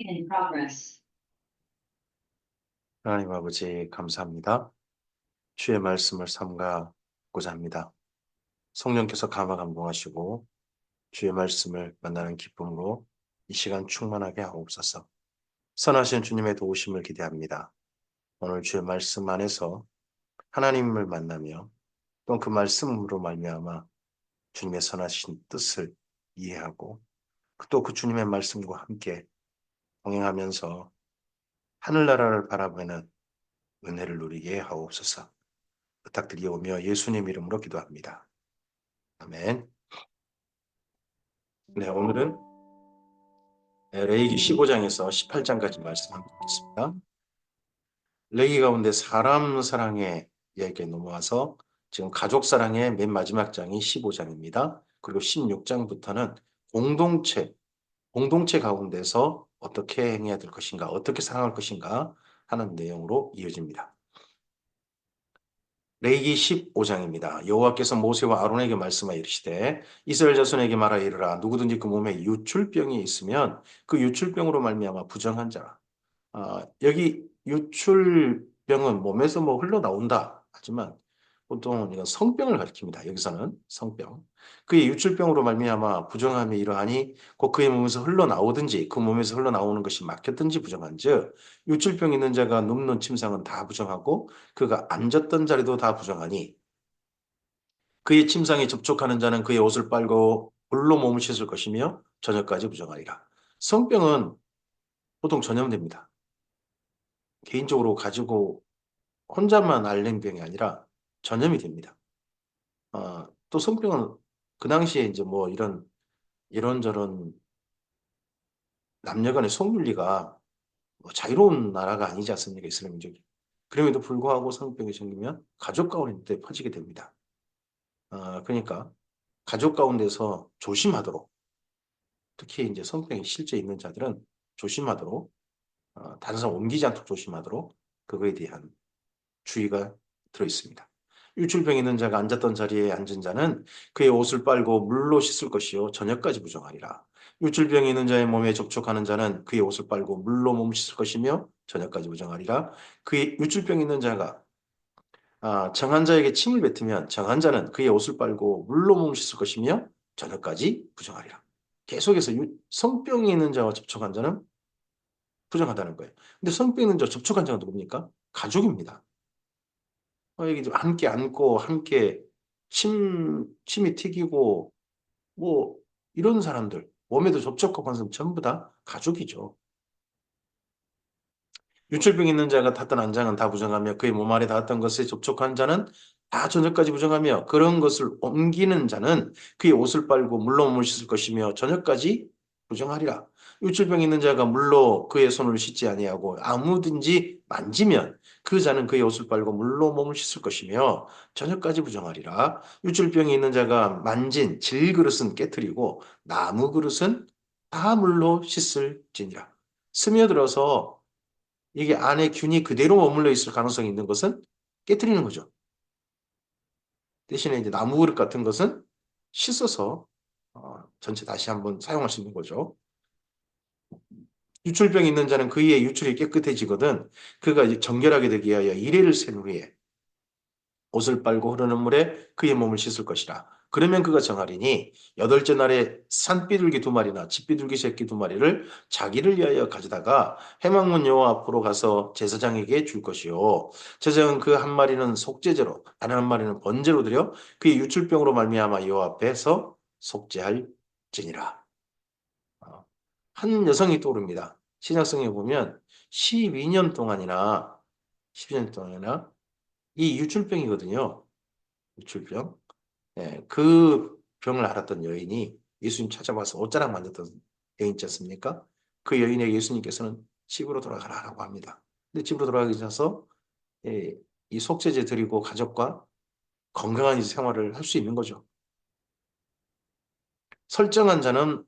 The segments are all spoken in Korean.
In progress. 하나님 아버지 감사합니다. 주의 말씀을 삼가고자 합니다. 성령께서 감화 감동하시고 주의 말씀을 만나는 기쁨으로 이 시간 충만하게 하옵소서. 선하신 주님의 도우심을 기대합니다. 오늘 주의 말씀 안에서 하나님을 만나며 또 그 말씀으로 말미암아 주님의 선하신 뜻을 이해하고 또 그 주님의 말씀과 함께 동행하면서 하늘나라를 바라보는 은혜를 누리게 하옵소서. 부탁드리오며 예수님 이름으로 기도합니다. 아멘. 네, 오늘은 레위기 15장에서 18장까지 말씀하겠습니다. 레위기 가운데 사람 사랑의 이야기에 넘어와서 지금 가족 사랑의 맨 마지막 장이 15장입니다. 그리고 16장부터는 공동체 가운데서 어떻게 행해야 될 것인가, 어떻게 사랑할 것인가 하는 내용으로 이어집니다. 레위기 15장입니다. 여호와께서 모세와 아론에게 말씀하여 이르시되 이스라엘 자손에게 말하여 이르라 누구든지 그 몸에 유출병이 있으면 그 유출병으로 말미암아 부정한 자라. 여기 유출병은 몸에서 뭐 흘러나온다 하지만 보통 이건 성병을 가리킵니다. 여기서는 성병. 그의 유출병으로 말미암아 부정함이 이러하니 곧 그의 몸에서 흘러나오든지 그 몸에서 흘러나오는 것이 막혔든지 부정한즉 유출병 있는 자가 눕는 침상은 다 부정하고 그가 앉았던 자리도 다 부정하니 그의 침상에 접촉하는 자는 그의 옷을 빨고 물로 몸을 씻을 것이며 저녁까지 부정하리라. 성병은 보통 전염됩니다. 개인적으로 가지고 혼자만 앓는 병이 아니라 전염이 됩니다. 또 성병은 그 당시에 이제 뭐 이런저런 남녀간의 성윤리가 뭐 자유로운 나라가 아니지 않습니까? 이슬람 민족이. 그럼에도 불구하고 성병이 생기면 가족 가운데 퍼지게 됩니다. 그러니까 가족 가운데서 조심하도록 특히 이제 성병이 실제 있는 자들은 조심하도록 다른 사람 옮기지 않도록 조심하도록 그거에 대한 주의가 들어 있습니다. 유출병 있는 자가 앉았던 자리에 앉은 자는 그의 옷을 빨고 물로 씻을 것이요 저녁까지 부정하리라. 유출병이 있는 자의 몸에 접촉하는 자는 그의 옷을 빨고 물로 몸을 씻을 것이며 저녁까지 부정하리라. 그의 유출병 있는 자가 정한 자에게 침을 뱉으면 정한 자는 그의 옷을 빨고 물로 몸을 씻을 것이며 저녁까지 부정하리라. 계속해서 성병이 있는 자와 접촉한 자는 부정하다는 거예요. 근데 성병 있는 자와 접촉한 자가 누굽니까? 가족입니다. 이게 좀 함께 앉고 함께 침이 튀기고 뭐 이런 사람들 몸에도 접촉하고 하는 사람 전부 다 가족이죠. 유출병 있는 자가 탔던 안장은 다 부정하며 그의 몸 안에 닿았던 것에 접촉한 자는 다 저녁까지 부정하며 그런 것을 옮기는 자는 그의 옷을 빨고 물로 몸을 씻을 것이며 저녁까지 부정하리라. 유출병 있는 자가 물로 그의 손을 씻지 아니하고 아무든지 만지면 그 자는 그의 옷을 빨고 물로 몸을 씻을 것이며 저녁까지 부정하리라. 유출병이 있는 자가 만진 질그릇은 깨뜨리고 나무 그릇은 다 물로 씻을지니라. 스며들어서 이게 안에 균이 그대로 머물러 있을 가능성이 있는 것은 깨뜨리는 거죠. 대신에 이제 나무 그릇 같은 것은 씻어서 전체 다시 한번 사용할 수 있는 거죠. 유출병이 있는 자는 그의 유출이 깨끗해지거든 그가 이제 정결하게 되기 위하여 이레를 센 후에 옷을 빨고 흐르는 물에 그의 몸을 씻을 것이라. 그러면 그가 정하리니 여덟째 날에 산비둘기 2마리나 집비둘기 새끼 2마리를 자기를 위하여 가져다가 회막문 여호와 앞으로 가서 제사장에게 줄 것이요. 제사장은 그 한 마리는 속죄제로 다른 한 마리는 번제로 드려 그의 유출병으로 말미암아 여호와 앞에서 속죄할지니라. 한 여성이 떠오릅니다. 신약성에 보면 12년 동안이나 12년 동안이나 이 유출병이거든요. 유출병. 예, 그 병을 앓았던 여인이 예수님 찾아와서 옷자락 만졌던 여인 있지 않습니까? 그 여인에게 예수님께서는 집으로 돌아가라고 합니다. 근데 집으로 돌아가기 전서 예, 이 속죄제 드리고 가족과 건강한 생활을 할 수 있는 거죠. 설정한 자는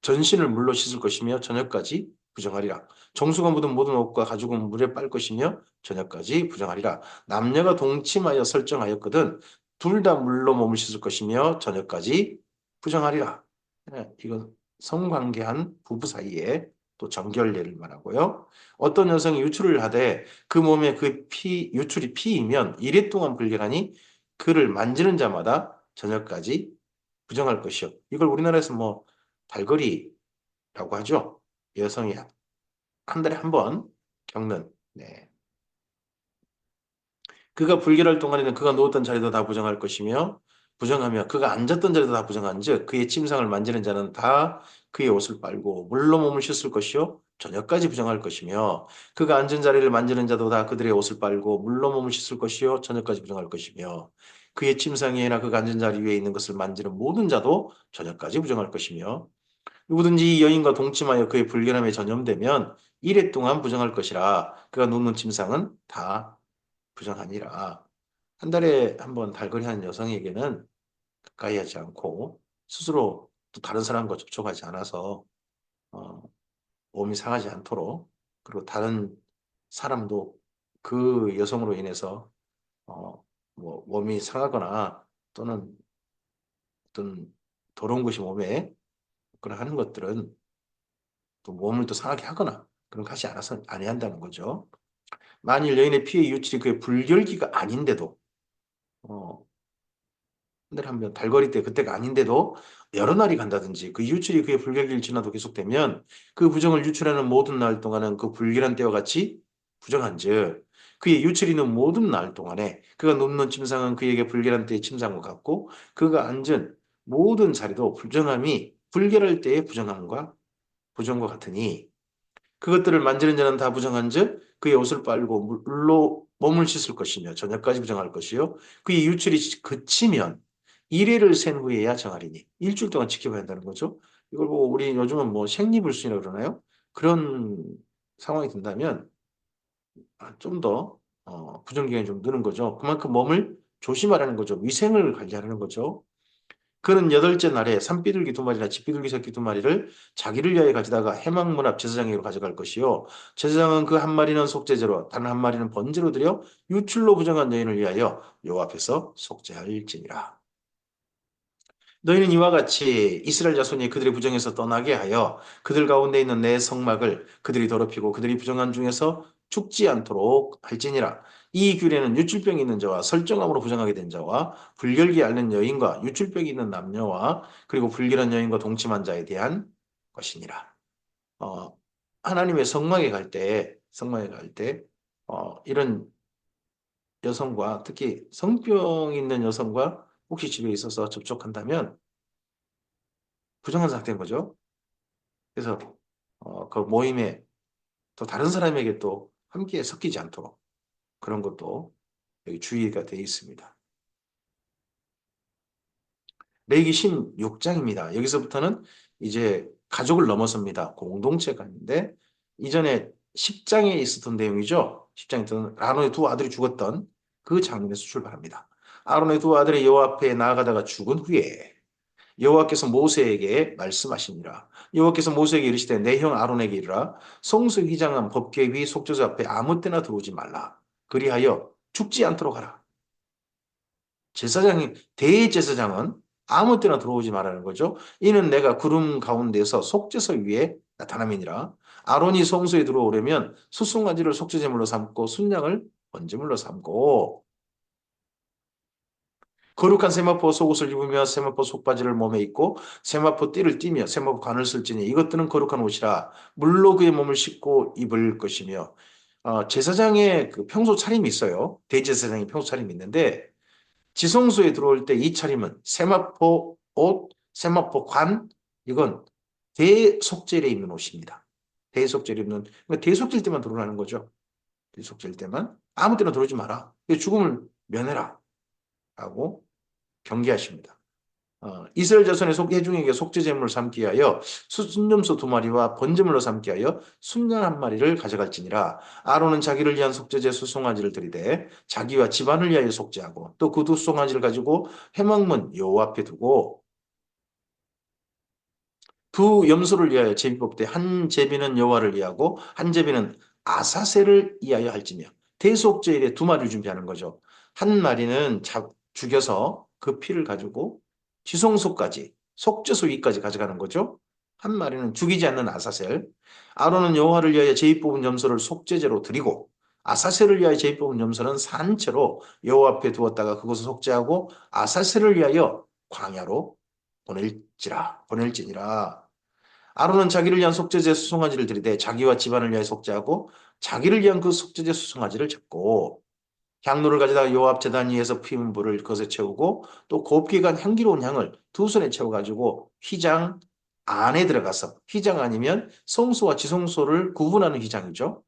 전신을 물로 씻을 것이며 저녁까지 부정하리라. 정수가 묻은 모든 옷과 가죽은 물에 빨 것이며 저녁까지 부정하리라. 남녀가 동침하여 설정하였거든 둘 다 물로 몸을 씻을 것이며 저녁까지 부정하리라. 이건 성관계한 부부 사이에 또 정결례를 말하고요. 어떤 여성이 유출을 하되 그 몸에 그 유출이 피이면 이래 동안 불결하니 그를 만지는 자마다 저녁까지 부정할 것이요. 이걸 우리나라에서 뭐 발거리라고 하죠. 여성이 한 달에 한 번 겪는. 네. 그가 불결할 동안에는 그가 누웠던 자리도 다 부정할 것이며 부정하며 그가 앉았던 자리도 다 부정한즉 그의 침상을 만지는 자는 다 그의 옷을 빨고 물로 몸을 씻을 것이요 저녁까지 부정할 것이며 그가 앉은 자리를 만지는 자도 다 그들의 옷을 빨고 물로 몸을 씻을 것이요 저녁까지 부정할 것이며 그의 침상 위에나 그가 앉은 자리 위에 있는 것을 만지는 모든 자도 저녁까지 부정할 것이며 누구든지 이 여인과 동침하여 그의 불결함에 전염되면 이래 동안 부정할 것이라 그가 눕는 침상은 다 부정하니라. 한 달에 한 번 달거리하는 여성에게는 가까이 하지 않고 스스로 또 다른 사람과 접촉하지 않아서 어, 몸이 상하지 않도록 그리고 다른 사람도 그 여성으로 인해서 어, 뭐 몸이 상하거나 또는 어떤 더러운 것이 몸에 그런 하는 것들은 또 몸을 또 상하게 하거나 그런 거 하지 않아서 아니 한다는 거죠. 만일 여인의 피해 유출이 그의 불결기가 아닌데도 어, 한 달에 한 번 달거리 때 그때가 아닌데도 여러 날이 간다든지 그 유출이 그의 불결기를 지나도 계속되면 그 부정을 유출하는 모든 날 동안은 그 불결한 때와 같이 부정한즉 그의 유출이 있는 모든 날 동안에 그가 눕는 침상은 그에게 불결한 때의 침상과 같고 그가 앉은 모든 자리도 불정함이 불결할 때의 부정함과 부정과 같으니 그것들을 만지는 자는 다 부정한즉 그의 옷을 빨고 물로 몸을 씻을 것이며 저녁까지 부정할 것이요 그의 유출이 그치면 일일을 센 후에야 정하리니 일주일 동안 지켜봐야 한다는 거죠. 이걸 보고 우리 요즘은 뭐 생리불순이라고 그러나요? 그런 상황이 된다면 좀 더 부정기간이 좀 느는 거죠. 그만큼 몸을 조심하라는 거죠. 위생을 관리하라는 거죠. 그는 여덟째 날에 산비둘기 두 마리나 집비둘기 새끼 두 마리를 자기를 위하여 가져다가 해망문 앞 제사장에게로 가져갈 것이요. 제사장은 그 한 마리는 속죄제로 다른 한 마리는 번제로 드려 유출로 부정한 여인을 위하여 여호와 앞에서 속죄할지니라. 너희는 이와 같이 이스라엘 자손이 그들의 부정에서 떠나게 하여 그들 가운데 있는 내 성막을 그들이 더럽히고 그들이 부정한 중에서 죽지 않도록 할지니라. 이 규례는 유출병이 있는 자와 설정함으로 부정하게 된 자와 불결기 앓는 여인과 유출병이 있는 남녀와 그리고 불결한 여인과 동침한 자에 대한 것이니라. 어, 하나님의 성막에 갈 때, 이런 여성과 특히 성병 있는 여성과 혹시 집에 있어서 접촉한다면 부정한 상태인 거죠. 그래서 그 모임에 또 다른 사람에게 또 함께 섞이지 않도록 그런 것도 여기 주의가 되어 있습니다. 레위기 16장입니다. 여기서부터는 이제 가족을 넘어섭니다. 공동체가 있는데 이전에 10장에 있었던 내용이죠. 10장에 있던 아론의 두 아들이 죽었던 그 장면에서 출발합니다. 아론의 두 아들이 여호와 앞에 나아가다가 죽은 후에 여호와께서 모세에게 말씀하시니라. 여호와께서 모세에게 이르시되 내 형 아론에게 이르라. 성소 휘장한 법궤 위 속죄소 앞에 아무 때나 들어오지 말라. 그리하여 죽지 않도록 하라. 대제사장은 아무 때나 들어오지 말라는 거죠. 이는 내가 구름 가운데서 속죄소 위에 나타남이니라. 아론이 성소에 들어오려면 수송아지를 속죄제물로 삼고 순양을 번제물로 삼고 거룩한 세마포 속옷을 입으며 세마포 속바지를 몸에 입고 세마포 띠를 띠며 세마포 관을 쓸지니 이것들은 거룩한 옷이라 물로 그의 몸을 씻고 입을 것이며 제사장의 그 평소 차림이 있어요. 대제사장의 평소 차림이 있는데 지성소에 들어올 때 이 차림은 세마포 옷, 세마포 관 이건 대속죄에 입는 옷입니다. 대속죄를 입는 그러니까 대속죄일 때만 들어오라는 거죠. 대속죄일 때만 아무 때나 들어오지 마라. 죽음을 면해라 하고 경계하십니다. 이스라엘 자손의 회중에게 속죄제물을 삼기 하여 순점소 두 마리와 번제물로 삼기 하여 순양 한 마리를 가져갈지니라. 아론은 자기를 위한 속죄제 수송아지를 들이되 자기와 집안을 위하여 속죄하고 또 그 두 수송아지를 가지고 회막문 여호와 앞에 두고 두 염소를 위하여 제비 뽑되 한 제비는 여호와를 위하고 한 제비는 아사셀을 위하여 할지며 대속죄일에 두 마리를 준비하는 거죠. 한 마리는 죽여서 그 피를 가지고 지성소까지 속죄소 위까지 가져가는 거죠. 한 마리는 죽이지 않는 아사셀. 아론은 여호와를 위하여 제의 뽑은 염소를 속죄제로 드리고 아사셀을 위하여 제의 뽑은 염소는 산채로 여호와 앞에 두었다가 그것을 속죄하고 아사셀을 위하여 광야로 보낼지니라. 아론은 자기를 위한 속죄제 수송아지를 드리되 자기와 집안을 위하여 속죄하고 자기를 위한 그 속죄제 수송아지를 잡고 향로를 가져다가 여호와 앞 제단 위에서 피운 불을 그것에 채우고 또 곱게 간 향기로운 향을 두 손에 채워가지고 휘장 안에 들어가서 휘장 아니면 성소와 지성소를 구분하는 휘장이죠.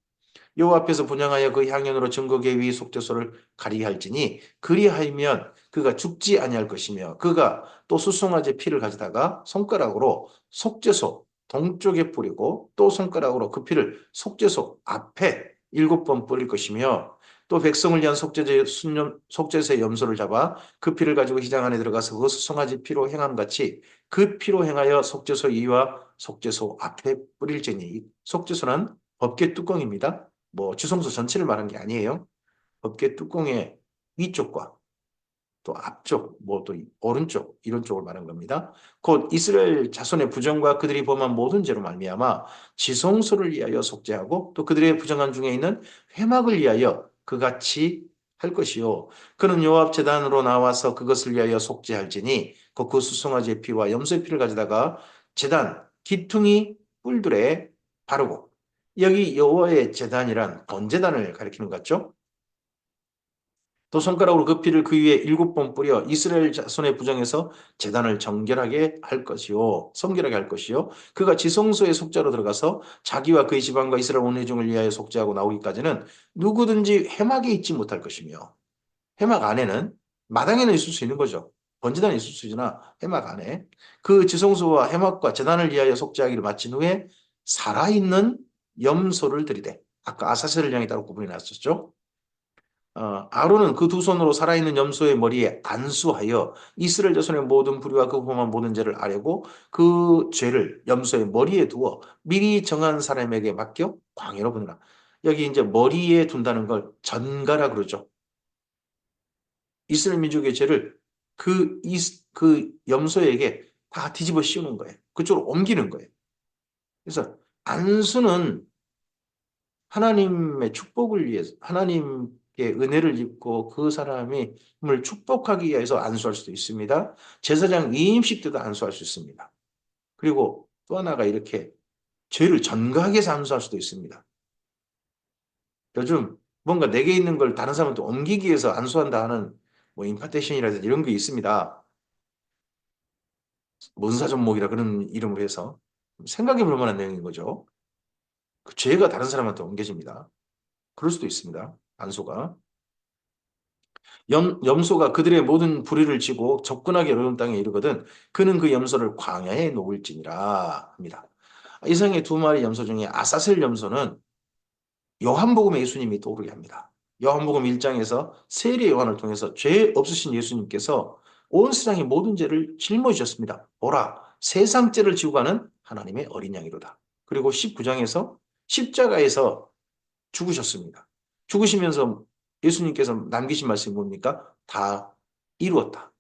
여호와 앞에서 분향하여 그 향연으로 증거계 위 속죄소를 가리게 할지니 그리하면 그가 죽지 아니할 것이며 그가 또 수송아지 피를 가져다가 손가락으로 속죄소 동쪽에 뿌리고 또 손가락으로 그 피를 속죄소 앞에 7번 뿌릴 것이며 또 백성을 위한 속죄제 염소를 잡아 그 피를 가지고 휘장 안에 들어가서 그 수송아지 피로 행함 같이 그 피로 행하여 속죄소 이와 속죄소 앞에 뿌릴지니 속죄소는 법궤 뚜껑입니다. 뭐 주성소 전체를 말한 게 아니에요. 법궤 뚜껑의 위쪽과 또 앞쪽, 뭐 또 오른쪽 이런 쪽을 말한 겁니다. 곧 이스라엘 자손의 부정과 그들이 범한 모든 죄로 말미암아 지성소를 위하여 속죄하고 또 그들의 부정한 중에 있는 회막을 위하여 그같이 할 것이요. 그는 여호와 앞 제단으로 나와서 그것을 위하여 속죄할지니 그 수송아지의 피와 염소의 피를 가져다가 제단 기퉁이 뿔들에 바르고 여기 여호와의 제단이란 번제단을 가리키는 것 같죠? 또 손가락으로 그 피를 그 위에 7번 뿌려 이스라엘 자손의 부정에서 제단을 정결하게 할 것이요. 성결하게 할 것이요. 그가 지성소의 속죄로 들어가서 자기와 그의 집안과 이스라엘 온 회중을 위하여 속죄하고 나오기까지는 누구든지 회막에 있지 못할 것이며 회막 안에는 마당에는 있을 수 있는 거죠. 번제단에 있을 수 있으나 회막 안에 그 지성소와 회막과 제단을 위하여 속죄하기를 마친 후에 살아있는 염소를 들이되 아까 아사셀을 향해 따로 구분이 났었죠. 아론은 그 두 손으로 살아있는 염소의 머리에 안수하여 이스라엘 자손의 모든 불의와 그 범한 모든 죄를 아뢰고 그 죄를 염소의 머리에 두어 미리 정한 사람에게 맡겨 광야로 보내라. 여기 이제 머리에 둔다는 걸 전가라 그러죠. 이스라엘 민족의 죄를 그 염소에게 다 뒤집어 씌우는 거예요. 그쪽으로 옮기는 거예요. 그래서 안수는 하나님의 축복을 위해서 하나님의 은혜를 입고 그 사람을 축복하기 위해서 안수할 수도 있습니다. 제사장 이임식 때도 안수할 수 있습니다. 그리고 또 하나가 이렇게 죄를 전가하게 해서 안수할 수도 있습니다. 요즘 뭔가 내게 있는 걸 다른 사람한테 옮기기 위해서 안수한다 하는 뭐 임파테이션이라든지 이런 게 있습니다. 문사전목이라 그런 이름으로 해서 생각해 볼 만한 내용인 거죠. 그 죄가 다른 사람한테 옮겨집니다. 그럴 수도 있습니다. 안수가. 염소가 그들의 모든 불의를 지고 접근하기 어려운 땅에 이르거든 그는 그 염소를 광야에 놓을지니라 합니다. 이상의 두 마리 염소 중에 아사셀 염소는 요한복음 예수님이 떠오르게 합니다. 요한복음 1장에서 세례 요한을 통해서 죄 없으신 예수님께서 온 세상의 모든 죄를 짊어지셨습니다. 보라, 세상 죄를 지고 가는 하나님의 어린 양이로다. 그리고 19장에서 십자가에서 죽으셨습니다. 죽으시면서 예수님께서 남기신 말씀이 뭡니까? 다 이루었다.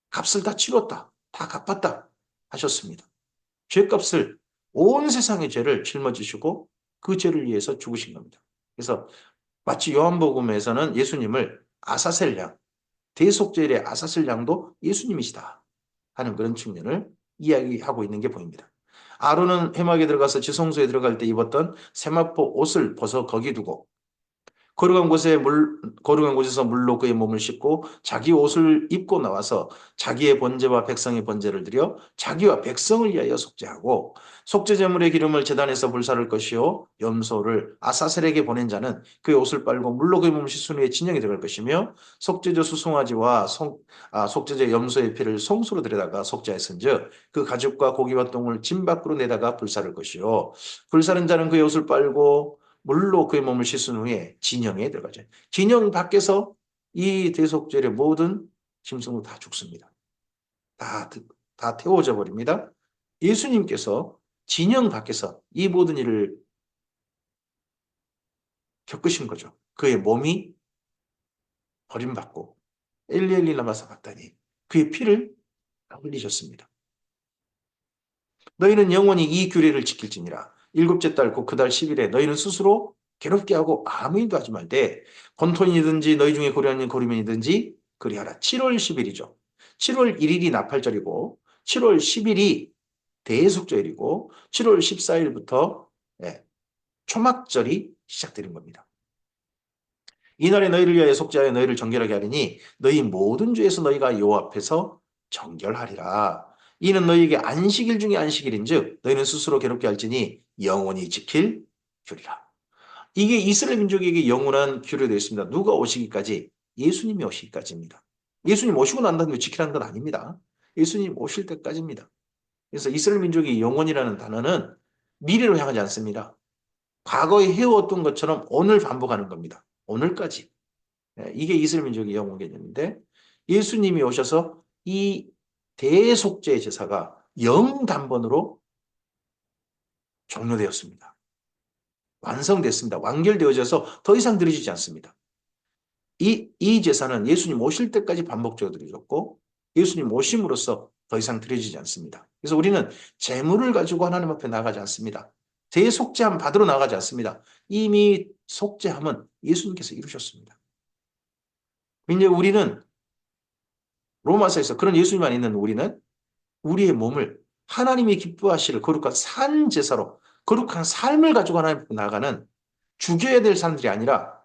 값을 다 치렀다. 다 갚았다. 하셨습니다. 죄값을 온 세상의 죄를 짊어지시고 그 죄를 위해서 죽으신 겁니다. 그래서 마치 요한복음에서는 예수님을 아사셀 양, 대속죄의 아사셀 양도 예수님이시다 하는 그런 측면을 이야기하고 있는 게 보입니다. 아론은 회막에 들어가서 지성소에 들어갈 때 입었던 세마포 옷을 벗어 거기 두고 거룩한 곳에서 물로 그의 몸을 씻고 자기 옷을 입고 나와서 자기의 번제와 백성의 번제를 드려 자기와 백성을 위하여 속죄하고 속죄제물의 기름을 제단에서 불사를 것이요 염소를 아사셀에게 보낸 자는 그의 옷을 빨고 물로 그의 몸을 씻은 후에 진영에 들어갈 것이며 속죄제 수송아지와 속죄제 염소의 피를 성소로 들여다가 속죄하였은즉 그 가죽과 고기와 똥을 짐 밖으로 내다가 불사를 것이요 불사른 자는 그의 옷을 빨고 물로 그의 몸을 씻은 후에 진영에 들어가죠. 진영 밖에서 이 대속죄의 모든 짐승도 다 죽습니다. 다, 다 태워져 버립니다. 예수님께서 진영 밖에서 이 모든 일을 겪으신 거죠. 그의 몸이 버림받고 엘리 라마 사박다니 그의 피를 흘리셨습니다. 너희는 영원히 이 규례를 지킬지니라. 일곱째 달 곧 그 달 10일에 너희는 스스로 괴롭게 하고 아무 일도 하지 말되 혼돈이든지 너희 중에 고려하는 고리면이든지 그리하라. 7월 10일이죠. 7월 1일이 나팔절이고 7월 10일이 대속절이고 7월 14일부터 초막절이 시작되는 겁니다. 이날에 너희를 위하여 속죄하여 너희를 정결하게 하리니 너희 모든 죄에서 너희가 여호와 앞에서 정결하리라. 이는 너희에게 안식일 중에 안식일인즉 너희는 스스로 괴롭게 할지니 영원히 지킬 규리라. 이게 이스라엘 민족에게 영원한 규례되어 있습니다. 누가 오시기까지? 예수님이 오시기까지입니다. 예수님 오시고 난 다음에 지키라는 건 아닙니다. 예수님 오실 때까지입니다. 그래서 이스라엘 민족의 영원이라는 단어는 미래로 향하지 않습니다. 과거에 해왔던 것처럼 오늘 반복하는 겁니다. 오늘까지. 이게 이스라엘 민족의 영원 개념인데 예수님이 오셔서 이 대속죄 제사가 영단번으로 종료되었습니다. 완성됐습니다. 완결되어져서 더 이상 드려지지 않습니다. 이 제사는 예수님 오실 때까지 반복적으로 드려졌고 예수님 오심으로써 더 이상 드려지지 않습니다. 그래서 우리는 재물을 가지고 하나님 앞에 나가지 않습니다. 대속죄함 받으러 나가지 않습니다. 이미 속죄함은 예수님께서 이루셨습니다. 이제 우리는 로마서에서 그런 예수님만 있는 우리는 우리의 몸을 하나님이 기뻐하실 거룩한 산 제사로 거룩한 삶을 가지고 하나님 앞에 나가는 죽여야 될 사람들이 아니라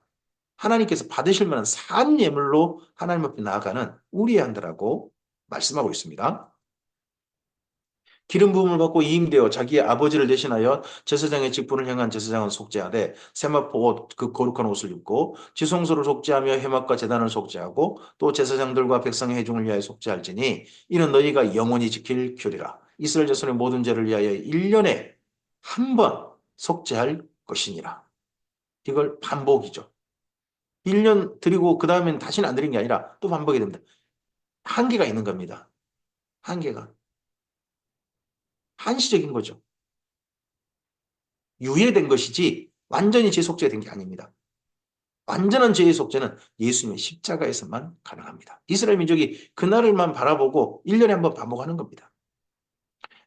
하나님께서 받으실 만한 산 예물로 하나님 앞에 나아가는 우리의 한다라고 말씀하고 있습니다. 기름 부음을 받고 이임되어 자기의 아버지를 대신하여 제사장의 직분을 향한 제사장은 속죄하되 세마포 옷, 그 거룩한 옷을 입고 지성소를 속죄하며 회막과 제단을 속죄하고 또 제사장들과 백성의 회중을 위하여 속죄할지니 이는 너희가 영원히 지킬 규례라. 이스라엘 자손의 모든 죄를 위하여 1년에 한 번 속죄할 것이니라. 이걸 반복이죠. 1년 드리고 그 다음엔 다시는 안 드리는 게 아니라 또 반복이 됩니다. 한계가 있는 겁니다. 한계가. 한시적인 거죠. 유예된 것이지 완전히 재속죄된 게 아닙니다. 완전한 죄의 속죄는 예수님의 십자가에서만 가능합니다. 이스라엘 민족이 그날을만 바라보고 1년에 한 번 반복하는 겁니다.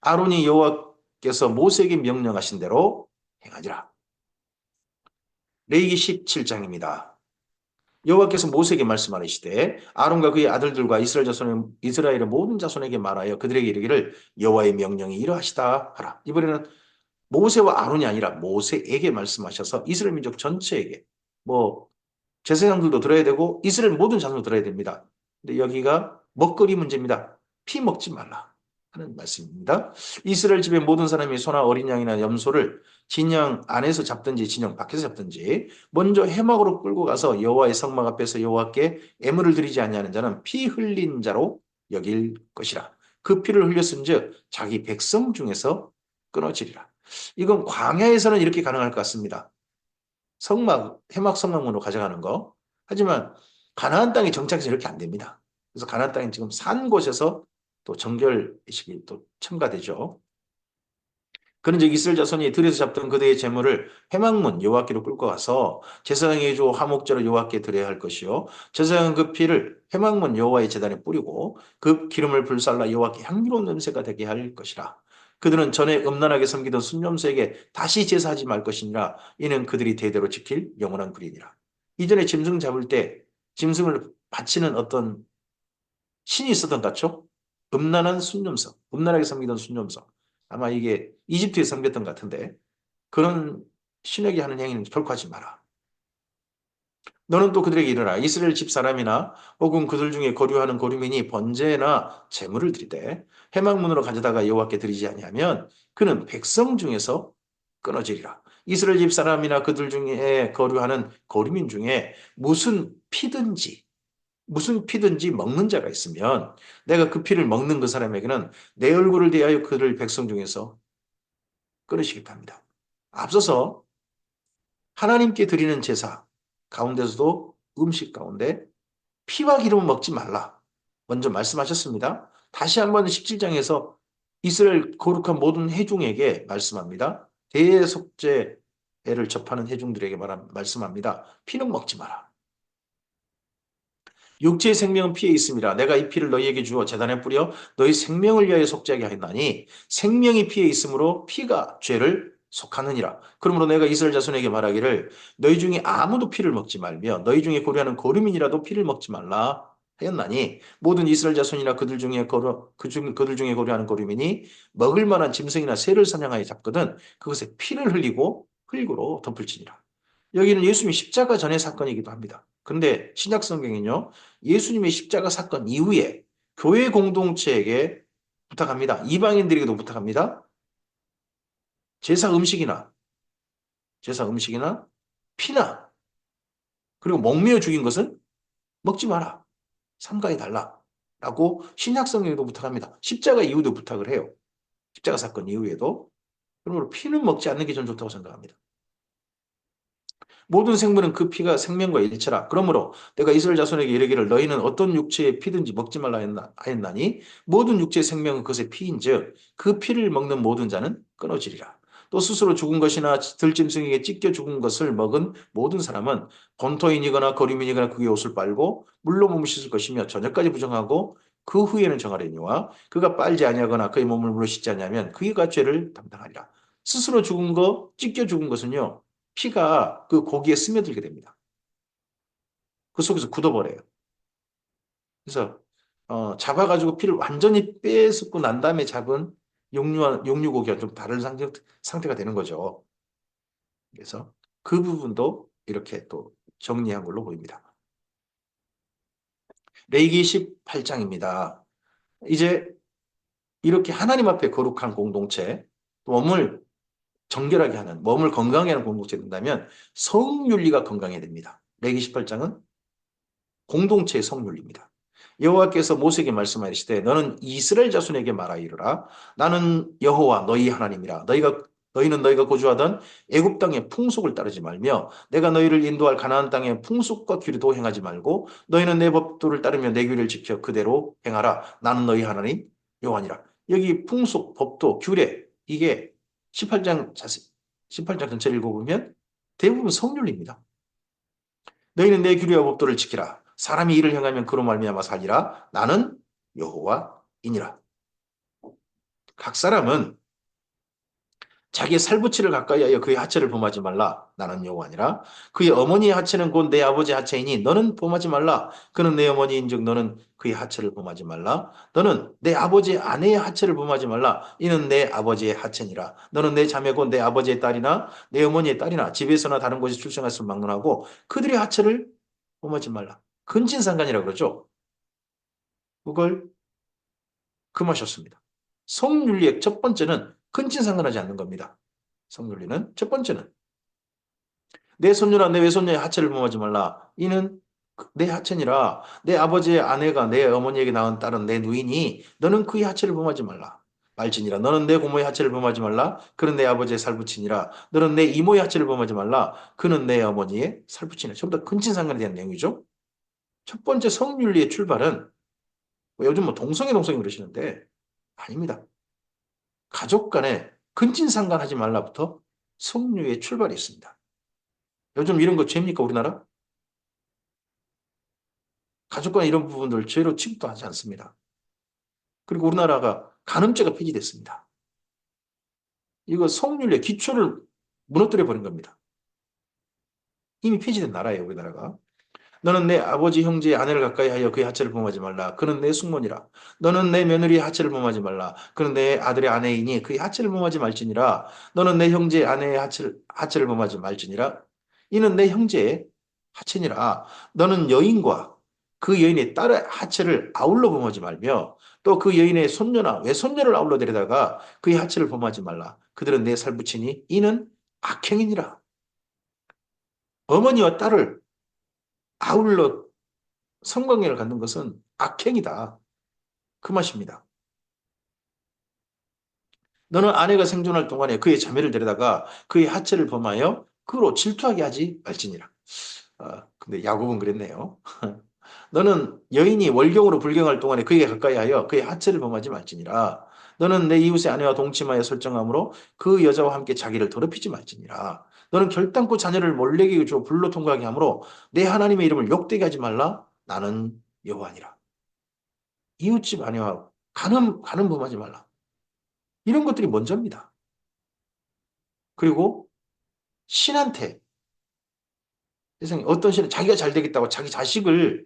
아론이 여호와께서 모세에게 명령하신 대로 행하리라. 레위기 17장입니다. 여호와께서 모세에게 말씀하시되 아론과 그의 아들들과 이스라엘의 모든 자손에게 말하여 그들에게 이르기를 여호와의 명령이 이러하시다 하라. 이번에는 모세와 아론이 아니라 모세에게 말씀하셔서 이스라엘 민족 전체에게 뭐 제사장들도 들어야 되고 이스라엘 모든 자손도 들어야 됩니다. 근데 여기가 먹거리 문제입니다. 피 먹지 말라 하는 말씀입니다. 이스라엘 집의 모든 사람이 소나 어린 양이나 염소를 진영 안에서 잡든지 진영 밖에서 잡든지 먼저 해막으로 끌고 가서 여호와의 성막 앞에서 여호와께 애물을 드리지 아니하는 자는 피 흘린 자로 여길 것이라. 그 피를 흘렸은즉 자기 백성 중에서 끊어지리라. 이건 광야에서는 이렇게 가능할 것 같습니다. 해막 성막문으로 가져가는 거. 하지만 가나안 땅의 정착에서 이렇게 안 됩니다. 그래서 가나안 땅에 지금 산 곳에서 또 정결식이 또 첨가되죠. 그런즉 이스라엘 자손이 들에서 잡던 그들의 재물을 회막문 여호와께로 끌고 가서 제사장에게 주어 화목제로 여호와께 드려야 할 것이요 제사장은 그 피를 회막문 여호와의 제단에 뿌리고 그 기름을 불살라 여호와께 향기로운 냄새가 되게 할 것이라. 그들은 전에 음란하게 섬기던 순념수에게 다시 제사하지 말 것이니라. 이는 그들이 대대로 지킬 영원한 규례니라. 이전에 짐승 잡을 때 짐승을 바치는 어떤 신이 있었던 것 같죠? 음란한 순념성, 음란하게 섬기던 순념성. 아마 이게 이집트에 섬겼던 것 같은데 그런 신에게 하는 행위는 결코 하지 마라. 너는 또 그들에게 이르라. 이스라엘 집 사람이나 혹은 그들 중에 거류하는 거류민이 번제나 제물을 드리되 회막문으로 가져다가 여호와께 드리지 아니하면 그는 백성 중에서 끊어지리라. 이스라엘 집 사람이나 그들 중에 거류하는 거류민 중에 무슨 피든지 먹는 자가 있으면 내가 그 피를 먹는 그 사람에게는 내 얼굴을 대하여 그를 백성 중에서 끊으시겠답니다. 앞서서 하나님께 드리는 제사 가운데서도 음식 가운데 피와 기름을 먹지 말라. 먼저 말씀하셨습니다. 다시 한번 17장에서 이스라엘 거룩한 모든 회중에게 말씀합니다. 대속죄를 접하는 회중들에게 말씀합니다. 피는 먹지 마라. 육체의 생명은 피에 있습니다. 내가 이 피를 너희에게 주어 제단에 뿌려 너희 생명을 위하여 속죄하게 하였나니 생명이 피에 있으므로 피가 죄를 속하느니라. 그러므로 내가 이스라엘 자손에게 말하기를 너희 중에 아무도 피를 먹지 말며 너희 중에 고려하는 거류민이라도 피를 먹지 말라 하였나니 모든 이스라엘 자손이나 그들 중에 고려하는 거류민이 먹을 만한 짐승이나 새를 사냥하여 잡거든 그것에 피를 흘리고 흙으로 덮을지니라. 여기는 예수님이 십자가 전의 사건이기도 합니다. 그런데 신약 성경은요, 예수님의 십자가 사건 이후에 교회 공동체에게 부탁합니다. 이방인들에게도 부탁합니다. 제사 음식이나, 제사 음식이나 피나, 그리고 목매어 죽인 것은 먹지 마라. 삼가해 달라. 라고 신약 성경에도 부탁합니다. 십자가 이후도 부탁을 해요. 십자가 사건 이후에도. 그러므로 피는 먹지 않는 게 전 좋다고 생각합니다. 모든 생물은 그 피가 생명과 일체라. 그러므로 내가 이스라엘 자손에게 이르기를 너희는 어떤 육체의 피든지 먹지 말라 하였나니 모든 육체의 생명은 그것의 피인즉 그 피를 먹는 모든 자는 끊어지리라. 또 스스로 죽은 것이나 들짐승에게 찢겨 죽은 것을 먹은 모든 사람은 본토인이거나 거류민이거나 그의 옷을 빨고 물로 몸을 씻을 것이며 저녁까지 부정하고 그 후에는 정하려니와 그가 빨지 아니하거나 그의 몸을 물로 씻지 아니하면 그가 죄를 담당하리라. 스스로 죽은 거, 찢겨 죽은 것은요. 피가 그 고기에 스며들게 됩니다. 그 속에서 굳어버려요. 그래서 잡아가지고 피를 완전히 빼앗고 난 다음에 잡은 육류고기와 좀 다른 상태가 되는 거죠. 그래서 그 부분도 이렇게 또 정리한 걸로 보입니다. 레위기 18장입니다. 이제 이렇게 하나님 앞에 거룩한 공동체, 몸을 정결하게 하는, 몸을 건강하게 하는 공동체 된다면 성윤리가 건강해야 됩니다. 레위기 18장은 공동체의 성률입니다. 여호와께서 모세에게 말씀하시되 너는 이스라엘 자손에게 말하이르라 나는 여호와 너희 하나님이라 너희는 너희가 거주하던 애굽 땅의 풍속을 따르지 말며 내가 너희를 인도할 가나안 땅의 풍속과 규례도 행하지 말고 너희는 내 법도를 따르며 내 규례를 지켜 그대로 행하라 나는 너희 하나님 여호와니라. 여기 풍속, 법도, 규례 이게 18장 자세 18장 전체를 읽어보면 대부분 성률입니다. 너희는 내 규례와 법도를 지키라. 사람이 이를 행하면 그로 말미암아 살리라. 나는 여호와이니라. 각 사람은 자기의 살부치를 가까이 하여 그의 하체를 범하지 말라. 나는 여호와니라. 그의 어머니의 하체는 곧 내 아버지의 하체이니 너는 범하지 말라. 그는 내 어머니인즉 너는 그의 하체를 범하지 말라. 너는 내 아버지의 아내의 하체를 범하지 말라. 이는 내 아버지의 하체니라. 너는 내 자매고 내 아버지의 딸이나 내 어머니의 딸이나 집에서나 다른 곳에 출생했으면 막론하고 그들의 하체를 범하지 말라. 근친상간이라 그러죠. 그걸 금하셨습니다. 성윤리의 첫 번째는 근친상간하지 않는 겁니다. 성윤리는 첫 번째는 내 손녀나 내 외손녀의 하체를 범하지 말라. 이는 내 하체니라. 내 아버지의 아내가 내 어머니에게 낳은 딸은 내 누이니 너는 그의 하체를 범하지 말라. 말지니라. 너는 내 고모의 하체를 범하지 말라. 그는 내 아버지의 살부친이라. 너는 내 이모의 하체를 범하지 말라. 그는 내 어머니의 살부친이라. 전부 다 근친상간에 대한 내용이죠. 첫 번째 성윤리의 출발은 요즘 뭐 동성애 그러시는데 아닙니다. 가족 간에 근친상간하지 말라부터 성류의 출발이 있습니다. 요즘 이런 거 죄입니까, 우리나라? 가족 간에 이런 부분들 죄로 취급도 하지 않습니다. 그리고 우리나라가 간음죄가 폐지됐습니다. 이거 성윤리의 기초를 무너뜨려 버린 겁니다. 이미 폐지된 나라예요, 우리나라가. 너는 내 아버지 형제의 아내를 가까이 하여 그의 하체를 범하지 말라. 그는 내 숙모니라. 너는 내 며느리의 하체를 범하지 말라. 그는 내 아들의 아내이니 그의 하체를 범하지 말지니라. 너는 내 형제의 아내의 하체를 범하지 말지니라. 이는 내 형제의 하체니라. 너는 여인과 그 여인의 딸의 하체를 아울러 범하지 말며 또 그 여인의 손녀나 외손녀를 아울러 데려다가 그의 하체를 범하지 말라. 그들은 내 살부치니 이는 악행이니라. 어머니와 딸을 아울러 성관계를 갖는 것은 악행이다. 그 맛입니다. 너는 아내가 생존할 동안에 그의 자매를 데려다가 그의 하체를 범하여 그로 질투하게 하지 말지니라. 근데 야곱은 그랬네요. 너는 여인이 월경으로 불경할 동안에 그에게 가까이 하여 그의 하체를 범하지 말지니라. 너는 내 이웃의 아내와 동침하여 설정함으로 그 여자와 함께 자기를 더럽히지 말지니라. 너는 결단코 자녀를 몰래게 줘 불로 통과하게 하므로 내 하나님의 이름을 욕되게 하지 말라. 나는 여호와니라. 이웃집 아내와 간음범하지 말라. 이런 것들이 먼저입니다. 그리고 신한테 세상에 어떤 신은 자기가 잘 되겠다고 자기 자식을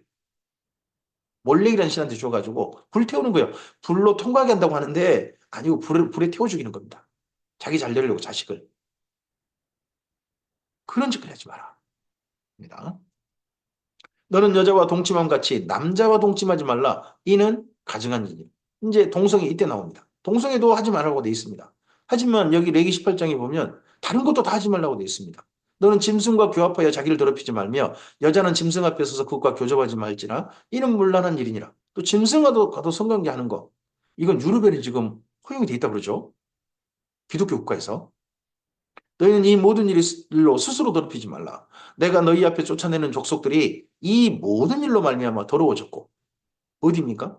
몰래이라는 신한테 줘가지고 불태우는 거예요. 불로 통과하게 한다고 하는데 아니고 불에 태워 죽이는 겁니다. 자기 잘 되려고 자식을. 그런 짓을 하지 마라. 입니다. 너는 여자와 동침함 같이 남자와 동침하지 말라. 이는 가증한 일이니. 이제 동성애 이때 나옵니다. 동성애도 하지 말라고 돼 있습니다. 하지만 여기 레기 18장에 보면 다른 것도 다 하지 말라고 돼 있습니다. 너는 짐승과 교합하여 자기를 더럽히지 말며 여자는 짐승 앞에 서서 그것과 교접하지 말지라 이는 문란한 일이니라. 또 짐승과도 성관계하는 거. 이건 유럽에는 지금 허용이 돼 있다 그러죠. 기독교 국가에서. 너희는 이 모든 일로 스스로 더럽히지 말라. 내가 너희 앞에 쫓아내는 족속들이 이 모든 일로 말미암아 더러워졌고 어디입니까?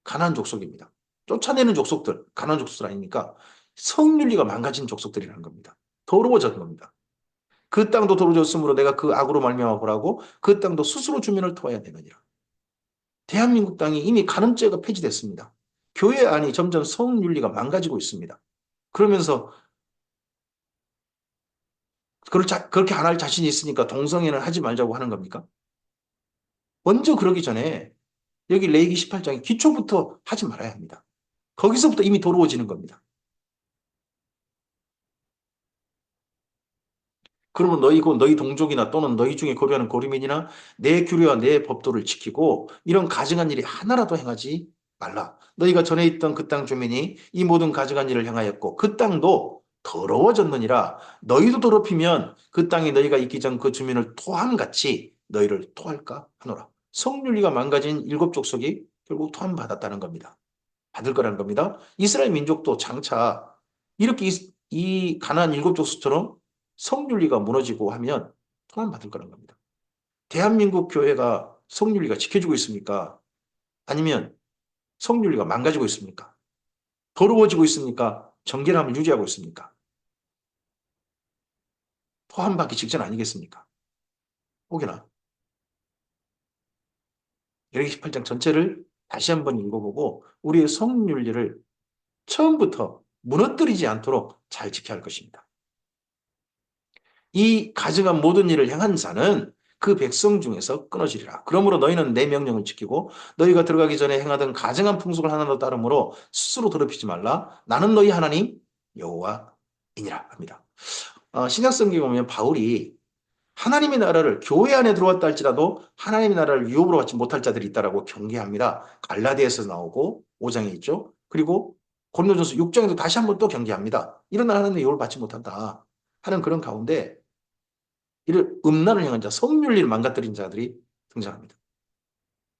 가나안 족속입니다. 쫓아내는 족속들, 가나안 족속들 아닙니까? 성윤리가 망가진 족속들이라는 겁니다. 더러워진 겁니다. 그 땅도 더러워졌으므로 내가 그 악으로 말미암아 보라고 그 땅도 스스로 주민을 토해야 되느니라. 대한민국 땅이 이미 간음죄가 폐지됐습니다. 교회 안이 점점 성윤리가 망가지고 있습니다. 그러면서 그렇게 안 할 자신이 있으니까 동성애는 하지 말자고 하는 겁니까? 먼저 그러기 전에 여기 레위기 18장에 기초부터 하지 말아야 합니다. 거기서부터 이미 더러워지는 겁니다. 그러면 너희 동족이나 또는 너희 중에 거류하는 거류민이나 내 규례와 내 법도를 지키고 이런 가증한 일이 하나라도 행하지 말라. 너희가 전에 있던 그 땅 주민이 이 모든 가증한 일을 행하였고 그 땅도 더러워졌느니라. 너희도 더럽히면 그 땅이 너희가 있기 전 그 주민을 토함같이 너희를 토할까 하노라. 성윤리가 망가진 일곱 족속이 결국 토함받았다는 겁니다. 받을 거라는 겁니다. 이스라엘 민족도 장차 이렇게 이 가나안 일곱 족속처럼 성윤리가 무너지고 하면 통합받을 거라는 겁니다. 대한민국 교회가 성윤리가 지켜주고 있습니까? 아니면 성윤리가 망가지고 있습니까? 더러워지고 있습니까? 정결함을 유지하고 있습니까? 포함받기 직전 아니겠습니까? 혹여나 열기 18장 전체를 다시 한번 읽어보고 우리의 성윤리를 처음부터 무너뜨리지 않도록 잘 지켜야 할 것입니다. 이 가증한 모든 일을 행한 자는 그 백성 중에서 끊어지리라. 그러므로 너희는 내 명령을 지키고 너희가 들어가기 전에 행하던 가증한 풍속을 하나도 따름으로 스스로 더럽히지 말라. 나는 너희 하나님 여호와이니라 합니다. 신약 성경에 보면 바울이 하나님의 나라를 교회 안에 들어왔다 할지라도 하나님의 나라를 유업으로 받지 못할 자들이 있다라고 경계합니다. 갈라디아에서 나오고 5장에 있죠. 그리고 고린도전서 6장에도 다시 한번 또 경계합니다. 이런 하나님의 유업을 받지 못한다 하는 그런 가운데 이를 음란을 행한 자, 성윤리를 망가뜨린 자들이 등장합니다.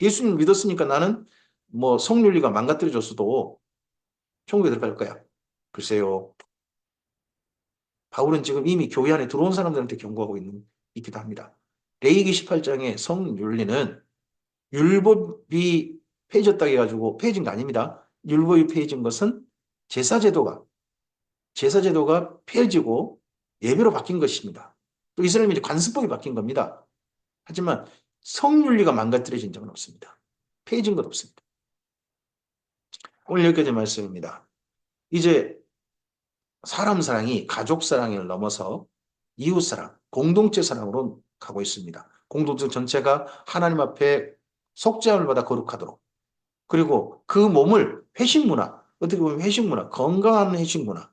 예수님 믿었으니까 나는 뭐 성윤리가 망가뜨려졌어도 천국에 들어갈 거야. 글쎄요. 바울은 지금 이미 교회 안에 들어온 사람들한테 경고하고 있기도 합니다. 레위기 18장의 성윤리는 율법이 폐해졌다 해가지고 폐해진 거 아닙니다. 율법이 폐해진 것은 제사제도가 폐해지고 예배로 바뀐 것입니다. 또 이스라엘이 관습법이 바뀐 겁니다. 하지만 성윤리가 망가뜨려진 적은 없습니다. 폐해진 것 없습니다. 오늘 여기까지 말씀입니다. 이제 사람 사랑이 가족 사랑을 넘어서 이웃 사랑, 공동체 사랑으로 가고 있습니다. 공동체 전체가 하나님 앞에 속죄함을 받아 거룩하도록 그리고 그 몸을 회식 문화, 어떻게 보면 회식 문화, 건강한 회식 문화,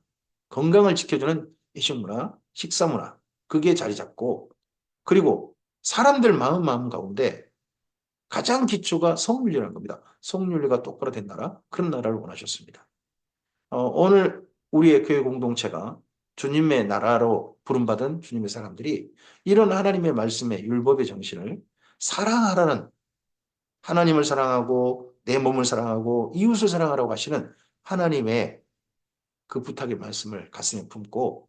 건강을 지켜주는 회식 문화, 식사 문화 그게 자리 잡고 그리고 사람들 마음 가운데 가장 기초가 성윤리라는 겁니다. 성윤리가 똑바로 된 나라, 그런 나라를 원하셨습니다. 오늘 우리의 교회 공동체가 주님의 나라로 부름받은 주님의 사람들이 이런 하나님의 말씀의 율법의 정신을 사랑하라는 하나님을 사랑하고 내 몸을 사랑하고 이웃을 사랑하라고 하시는 하나님의 그 부탁의 말씀을 가슴에 품고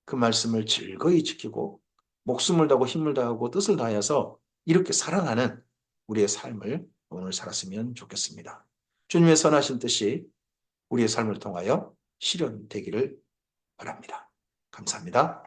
그 말씀을 즐거이 지키고 목숨을 다하고 힘을 다하고 뜻을 다하여서 이렇게 사랑하는 우리의 삶을 오늘 살았으면 좋겠습니다. 주님의 선하신 뜻이 우리의 삶을 통하여 실현되기를 바랍니다. 감사합니다.